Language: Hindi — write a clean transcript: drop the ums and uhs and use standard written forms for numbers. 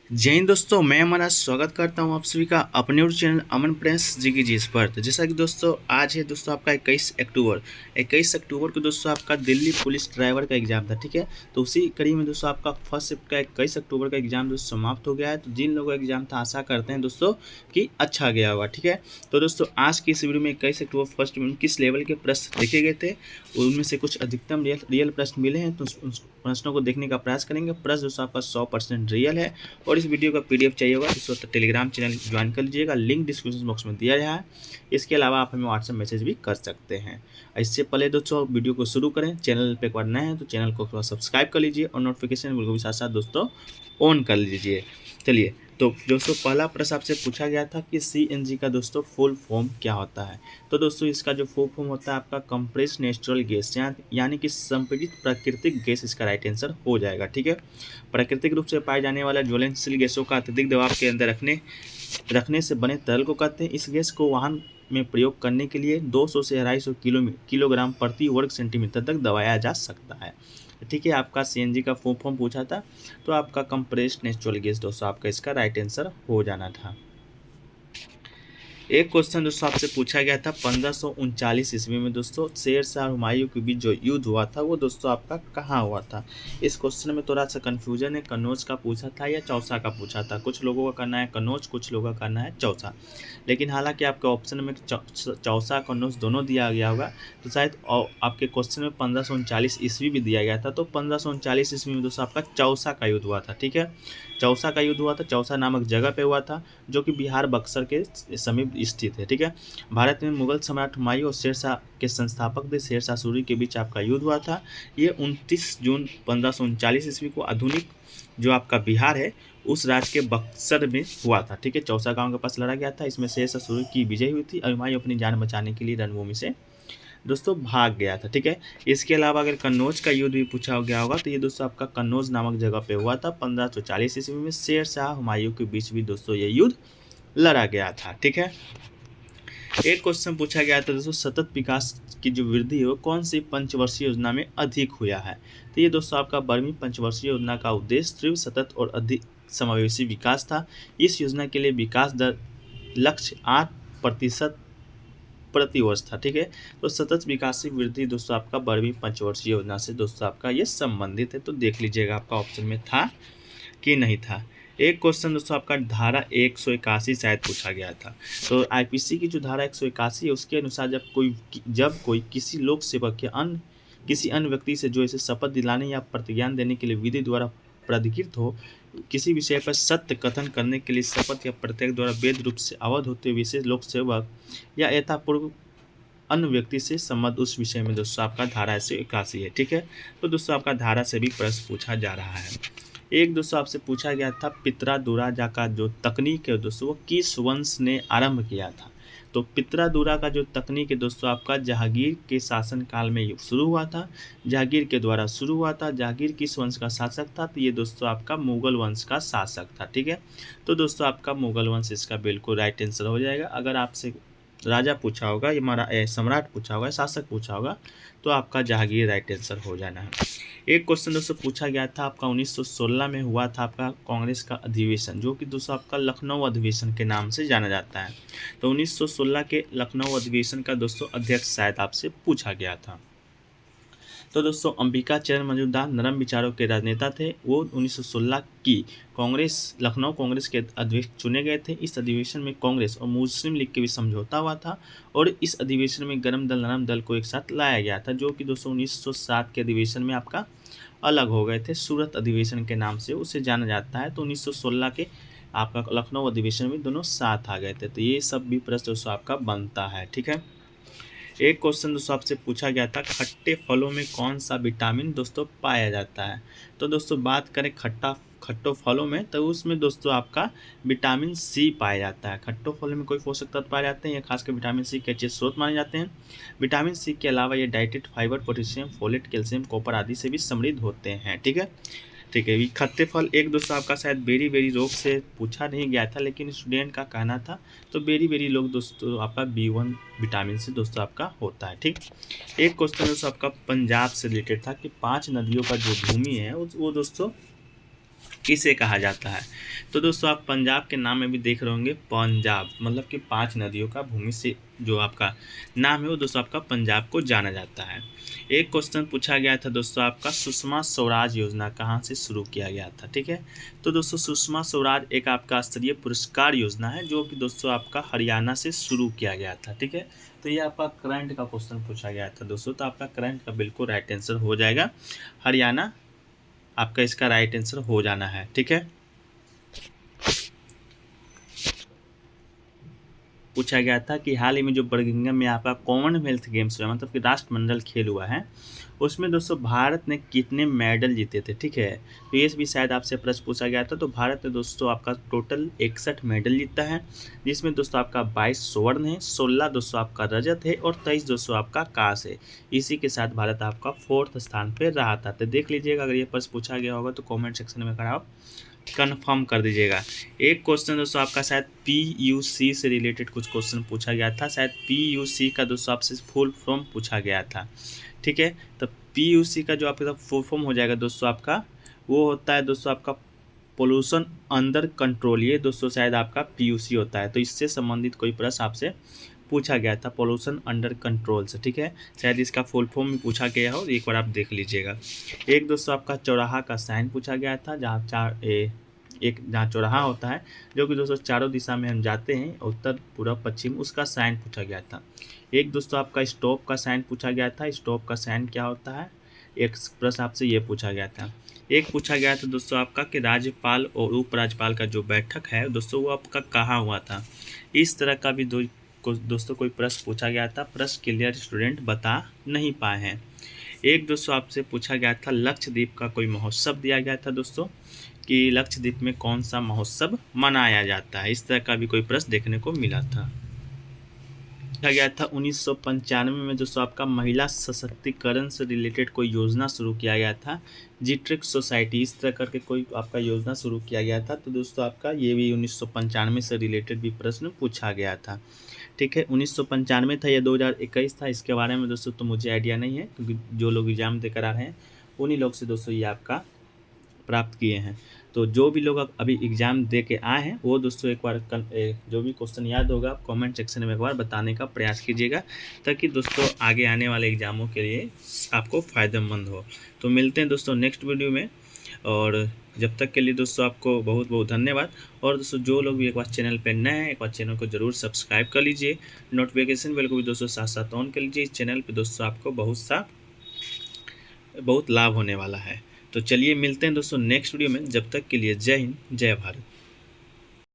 जय हिंद दोस्तों, मैं हमारा स्वागत करता हूं आप सभी का अपने यूट्यूब चैनल अमन प्रिंस जी की जीस पर। तो जैसा कि दोस्तों आज है दोस्तों आपका 21 अक्टूबर को दोस्तों आपका दिल्ली पुलिस ड्राइवर का एग्जाम था। ठीक है, तो उसी कड़ी में दोस्तों आपका फर्स्ट शिफ्ट का 21 अक्टूबर का एग्जाम दोस्तों समाप्त हो गया है। तो जिन लोगों का एग्जाम था आशा करते हैं दोस्तों कि अच्छा गया होगा। ठीक है, तो दोस्तों आज की इस वीडियो में 21 अक्टूबर फर्स्ट में किस लेवल के प्रश्न देखे गए थे, उनमें से कुछ अधिकतम रियल प्रश्न मिले हैं, तो उन प्रश्नों को देखने का प्रयास करेंगे। प्रश्न दोस्तों आपका 100% रियल है और इस वीडियो का पीडीएफ चाहिए होगा इस वक्त टेलीग्राम चैनल ज्वाइन कर लीजिएगा, लिंक डिस्क्रिप्शन बॉक्स में दिया गया है। इसके अलावा आप हमें व्हाट्सएप मैसेज भी कर सकते हैं। इससे पहले दोस्तों वीडियो को शुरू करें, चैनल पे एक बार नए हैं तो चैनल को सब्सक्राइब कर लीजिए और नोटिफिकेशन बिल को भी साथ साथ दोस्तों ऑन कर लीजिए। चलिए, तो दोस्तों पहला प्रश्न आपसे पूछा गया था कि सीएनजी का दोस्तों फुल फॉर्म क्या होता है। तो दोस्तों इसका जो फुल फॉर्म होता है आपका कंप्रेस्ड नेचुरल गैस, यानी कि संपीड़ित प्राकृतिक गैस इसका राइट आंसर हो जाएगा। ठीक है, प्राकृतिक रूप से पाए जाने वाला ज्वलनशील गैसों का अत्यधिक दबाव के अंदर रखने से बने तरल को कहते हैं। इस गैस को वाहन में प्रयोग करने के लिए 200 से 250 किलोग्राम प्रति वर्ग सेंटीमीटर तक दबाया जा सकता है। ठीक है, आपका सीएनजी का फुल फॉर्म पूछा था, तो आपका कंप्रेस्ड नेचुरल गैस दोस्तों आपका इसका राइट आंसर हो जाना था। एक क्वेश्चन दोस्तों आपसे पूछा गया था 1539 ईस्वी में दोस्तों शेर शाह और हुमायूं के बीच जो युद्ध हुआ था वो दोस्तों आपका कहाँ हुआ था। इस क्वेश्चन में थोड़ा सा कंफ्यूजन है, कन्नौज का पूछा था या चौसा का पूछा था। कुछ लोगों का करना है कन्नौज, कुछ लोगों का करना है चौसा, लेकिन हालांकि आपके ऑप्शन में चौसा कन्नौज दोनों दिया गया होगा, तो शायद आपके क्वेश्चन में 1539 ईस्वी भी दिया गया था। तो 1539 ईस्वी में दोस्तों आपका चौसा का युद्ध हुआ था। ठीक है, चौसा का युद्ध हुआ था, चौसा नामक जगह पे हुआ था जो कि बिहार बक्सर के समीप स्थित है। ठीक है, भारत में मुगल सम्राट हुमायूं और शेरशाह के संस्थापक थे शेरशाह सूरी के बीच आपका युद्ध हुआ था। ये 29 जून 1539 ईस्वी को आधुनिक जो आपका बिहार है उस राज्य के बक्सर में हुआ था। ठीक है, चौसा गांव के पास लड़ा गया था। इसमें शेरशाह सूरी की विजय हुई थी और हुमायूं अपनी जान बचाने के लिए रणभूमि से दोस्तों भाग गया था। ठीक है, इसके अलावा अगर कन्नौज का युद्ध भी पूछा गया होगा तो ये दोस्तों आपका कन्नौज नामक जगह पे हुआ था। 1540 ईस्वी में शेरशाह हुमायूं के बीच भी दोस्तों ये युद्ध लड़ा गया था। ठीक है, एक क्वेश्चन पूछा गया था दोस्तों सतत विकास की जो वृद्धि है वो कौन सी पंचवर्षीय योजना में अधिक हुआ है। तो ये दोस्तों आपका 12वीं पंचवर्षीय योजना का उद्देश्य तीव्र सतत और अधिक समावेशी विकास था। इस योजना के लिए विकास दर लक्ष्य 8% प्रति वर्ष था। ठीक है, तो सतत विकास वृद्धि दोस्तों आपका 12वीं पंचवर्षीय योजना से दोस्तों आपका ये संबंधित है। तो देख लीजिएगा आपका ऑप्शन में था कि नहीं था। एक क्वेश्चन दोस्तों आपका धारा 181 शायद पूछा गया था। तो आईपीसी की जो धारा 181 है उसके अनुसार जब कोई किसी लोक सेवक या किसी अन्य व्यक्ति से जो इसे शपथ दिलाने या प्रतिज्ञान देने के लिए विधि द्वारा प्राधिकृत हो, किसी विषय पर सत्य कथन करने के लिए शपथ या प्रत्यय द्वारा वैध रूप से अवध होते हुए विशेष लोक सेवक या यथापूर्व अन्य व्यक्ति से संबंध उस विषय में दोस्तों आपका धारा 181 है। ठीक है, तो दोस्तों आपका धारा से भी प्रश्न पूछा जा रहा है। एक दोस्तों आपसे पूछा गया था पित्रा का जो तकनीक है दोस्तों वो किस वंश ने आरंभ किया था। तो पित्रा का जो तकनीक है दोस्तों आपका जहांगीर के शासन काल में शुरू हुआ था, जहांगीर के द्वारा शुरू हुआ था। जहांगीर किस वंश का शासक था, तो ये दोस्तों आपका मुगल वंश का शासक था। ठीक है, तो दोस्तों आपका मुगल वंश इसका बिल्कुल राइट आंसर हो जाएगा। अगर आपसे राजा पूछा होगा, ये हमारा सम्राट पूछा होगा, शासक पूछा होगा, तो आपका जहांगीर राइट आंसर हो जाना है। एक क्वेश्चन दोस्तों पूछा गया था आपका 1916 में हुआ था आपका कांग्रेस का अधिवेशन, जो कि दोस्तों आपका लखनऊ अधिवेशन के नाम से जाना जाता है। तो 1916 के लखनऊ अधिवेशन का दोस्तों अध्यक्ष शायद आपसे पूछा गया था। तो दोस्तों अंबिका चरण मजूमदार नरम विचारों के राजनेता थे। वो 1916 की लखनऊ कांग्रेस के अध्यक्ष चुने गए थे। इस अधिवेशन में कांग्रेस और मुस्लिम लीग के भी समझौता हुआ था और इस अधिवेशन में गरम दल नरम दल को एक साथ लाया गया था, जो कि दोस्तों 1907 के अधिवेशन में आपका अलग हो गए थे। सूरत अधिवेशन के नाम से उसे जाना जाता है। तो 1916 के आपका लखनऊ अधिवेशन में दोनों साथ आ गए थे। तो ये सब भी प्रश्न दोस्तों आपका बनता है। ठीक है, एक क्वेश्चन दोस्तों आपसे पूछा गया था खट्टे फलों में कौन सा विटामिन दोस्तों पाया जाता है। तो दोस्तों बात करें खट्टो फलों में, तो उसमें दोस्तों आपका विटामिन सी पाया जाता है। खट्टो फलों में कोई पोषक तत्व पाए जाते हैं, ये खासकर विटामिन सी के अच्छे स्रोत माने जाते हैं। विटामिन सी के अलावा ये dietary fiber, potassium, folate, calcium, copper आदि से भी समृद्ध होते हैं। ठीक है, ये खट्टे फल एक दोस्तों आपका शायद बेरी रोग से पूछा नहीं गया था, लेकिन स्टूडेंट का कहना था। तो बेरी लोग दोस्तों आपका B1 विटामिन से दोस्तों आपका होता है। ठीक, एक क्वेश्चन दोस्तों आपका पंजाब से रिलेटेड था कि 5 नदियों का जो भूमि है वो दोस्तों किसे कहा जाता है? तो दोस्तों आप पंजाब के नाम में भी देख रहे होंगे, पंजाब मतलब कि 5 नदियों का भूमि से जो आपका नाम है वो दोस्तों आपका पंजाब को जाना जाता है। एक क्वेश्चन पूछा गया था दोस्तों आपका, सुषमा स्वराज योजना कहाँ से शुरू किया गया था? ठीक है, तो दोस्तों सुषमा स्वराज एक आपका स्तरीय पुरस्कार योजना है जो कि दोस्तों आपका हरियाणा से शुरू किया गया था। ठीक है, तो ये आपका करंट का क्वेश्चन पूछा गया था दोस्तों, तो आपका करंट का बिल्कुल राइट आंसर हो जाएगा हरियाणा, आपका इसका राइट आंसर हो जाना है। ठीक है, पूछा गया था कि हाल ही में जो बर्मिंघम में आपका कॉमनवेल्थ गेम्स हुआ, मतलब कि राष्ट्रमंडल खेल हुआ है, उसमें दोस्तों भारत ने कितने मेडल जीते थे? ठीक है, तो ये भी शायद आपसे प्रश्न पूछा गया था। तो भारत ने दोस्तों आपका टोटल 61 मेडल जीता है, जिसमें दोस्तों आपका 22 स्वर्ण है, 16 दोस्तों आपका रजत है और 23 दोस्तों आपका कांस्य है। इसी के साथ भारत आपका 4th स्थान पर रहा था। तो देख लीजिएगा, अगर ये प्रश्न पूछा गया होगा तो कॉमेंट सेक्शन में कराओ, कन्फर्म कर दीजिएगा। एक क्वेश्चन दोस्तों आपका शायद PUC से रिलेटेड कुछ क्वेश्चन पूछा गया था, शायद PUC का दोस्तों आपसे फुल फॉर्म पूछा गया था। ठीक है, तो PUC का जो आपका फुल फॉर्म हो जाएगा दोस्तों आपका, वो होता है दोस्तों आपका पोल्यूशन अंडर कंट्रोल। ये दोस्तों शायद आपका PUC होता है, तो इससे संबंधित कोई प्रश्न आपसे पूछा गया था पोल्यूशन अंडर कंट्रोल से। ठीक है, शायद इसका फुल फॉर्म भी पूछा गया हो, एक बार आप देख लीजिएगा। एक दोस्तों आपका चौराहा का साइन पूछा गया था, जहाँ चौराहा होता है जो कि दोस्तों चारों दिशा में हम जाते हैं, उत्तर पूर्व पश्चिम, उसका साइन पूछा गया था। एक दोस्तों आपका स्टॉप का साइन पूछा गया था, स्टॉप का साइन क्या होता है, एक प्रश्न आपसे ये पूछा गया था। एक पूछा गया था दोस्तों आपका कि राज्यपाल और उपराज्यपाल का जो बैठक है दोस्तों वो आपका कहाँ हुआ था? इस तरह का भी दोस्तों कोई प्रश्न पूछा गया था, प्रश्न क्लियर स्टूडेंट बता नहीं पाए हैं। एक दोस्तों आपसे पूछा गया था लक्षद्वीप का कोई महोत्सव दिया गया था दोस्तों, कि लक्षद्वीप में कौन सा महोत्सव मनाया जाता है? इस तरह का भी कोई प्रश्न देखने को मिला था। पूछा गया था 1995 में दोस्तों आपका महिला सशक्तिकरण से रिलेटेड कोई योजना शुरू किया गया था, जिट्रिक सोसाइटी, इस तरह करके कोई आपका योजना शुरू किया गया था। तो दोस्तों आपका ये भी 1995 से रिलेटेड भी प्रश्न पूछा गया था। ठीक है, 1995 था या 2021 था, इसके बारे में दोस्तों तो मुझे आइडिया नहीं है, क्योंकि जो लोग एग्ज़ाम देकर आ रहे हैं उन्हीं लोग से दोस्तों ये आपका प्राप्त किए हैं। तो जो भी लोग अभी एग्ज़ाम दे के आए हैं वो दोस्तों एक बार जो भी क्वेश्चन याद होगा आप कमेंट सेक्शन में एक बार बताने का प्रयास कीजिएगा, ताकि दोस्तों आगे आने वाले एग्ज़ामों के लिए आपको फ़ायदेमंद हो। तो मिलते हैं दोस्तों नेक्स्ट वीडियो में, और जब तक के लिए दोस्तों आपको बहुत बहुत धन्यवाद। और दोस्तों जो लोग भी एक बार चैनल पर नए हैं, एक बार चैनल को ज़रूर सब्सक्राइब कर लीजिए, नोटिफिकेशन बेल को भी दोस्तों साथ साथ ऑन कर लीजिए। इस चैनल पर दोस्तों आपको बहुत लाभ होने वाला है। तो चलिए मिलते हैं दोस्तों नेक्स्ट वीडियो में, जब तक के लिए जय हिंद जय भारत।